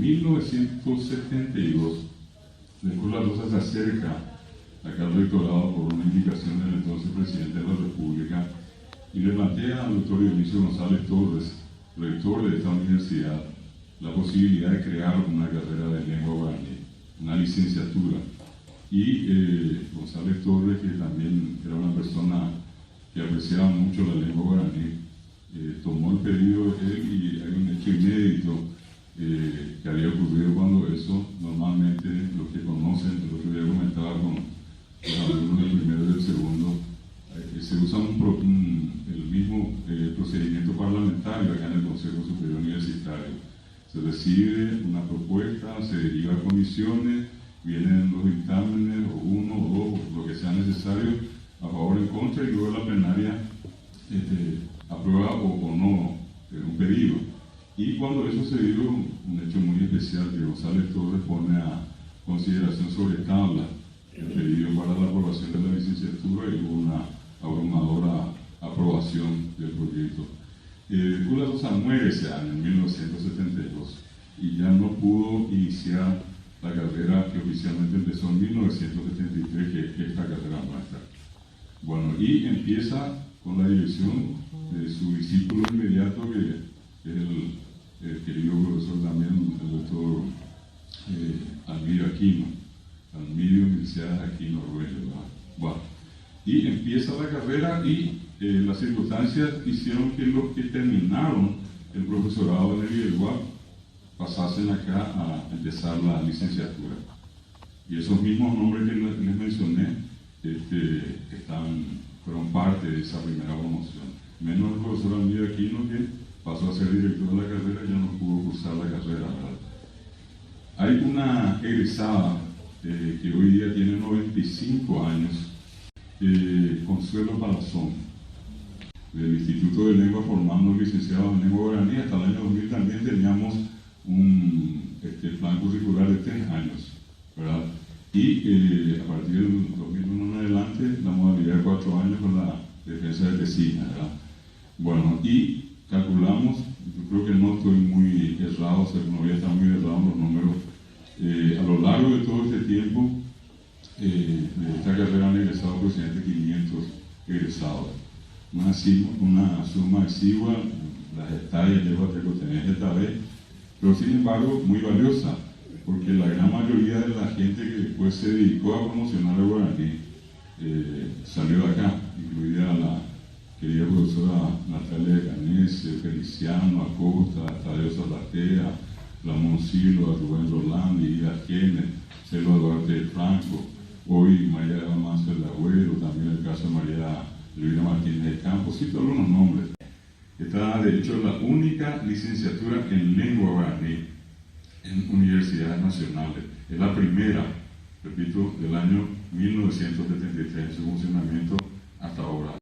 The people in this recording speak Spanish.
1972, después la cosa se acerca acá al rectorado por una indicación del entonces presidente de la República y le plantea al doctor Dionisio González Torres, rector de esta universidad, la posibilidad de crear una carrera de lengua guaraní, una licenciatura. Y González Torres, que también era una persona que apreciaba mucho la lengua guaraní, tomó el pedido de él, y hay un hecho inédito que había ocurrido cuando eso, normalmente los que conocen, lo que había comentado con los alumnos del primero y del segundo, se usa el mismo procedimiento parlamentario acá en el Consejo Superior Universitario. Se recibe una propuesta, se deriva a comisiones, vienen los dictámenes, o uno o dos, lo que sea necesario, a favor o en contra, y luego la plenaria aprueba o no un pedido. Y cuando eso se dio, un hecho muy especial que González Torres pone a consideración sobre tabla el pedido para la aprobación de la licenciatura, y hubo una abrumadora aprobación del proyecto. Después la cosa muere ese año, en 1972, y ya no pudo iniciar la carrera que oficialmente empezó en 1973, que es esta carrera nuestra. Bueno, y empieza con la dirección de su discípulo inmediato, que es el querido profesor también, el doctor Almidio Aquino, Almidio Milciades Aquino Arguello, ¿verdad? Bueno, y empieza la carrera, y las circunstancias hicieron que los que terminaron el profesorado en el IELWA pasasen acá a empezar la licenciatura. Y esos mismos nombres que les mencioné fueron parte de esa primera promoción. Menos el profesor Almidio Aquino, que pasó a ser director de la carrera y ya no pudo cursar la carrera, ¿verdad? Hay una egresada que hoy día tiene 95 años, Consuelo Palazón, del Instituto de Lengua, formando licenciados en lengua guaraní. Hasta el año 2000 también teníamos un plan curricular de 3 años, ¿verdad? Y a partir del 2001 en adelante, la modalidad de 4 años con la defensa de tesina, ¿verdad? Bueno, y calculamos, yo creo que no estoy muy errado, no voy a estar muy errado en los números, a lo largo de todo este tiempo, de esta carrera han egresado aproximadamente 500 egresados. Una suma exigua, las hectáreas lleva que tenés esta vez, pero sin embargo muy valiosa, porque la gran mayoría de la gente que después se dedicó a promocionar el guaraní salió de acá, incluida la querida profesora Natalia Canese, Feliciano Acosta, Tadeo Salatea, Ramón Silva, Rubén Rolandi, Ida Genes, Selva Duarte Franco, hoy María Damasio del Agüero, también el caso de María Elvira Martínez de Campos, cito algunos nombres. Esta, de hecho, es la única licenciatura en lengua guaraní en universidades nacionales. Es la primera, repito, del año 1973 en su funcionamiento hasta ahora.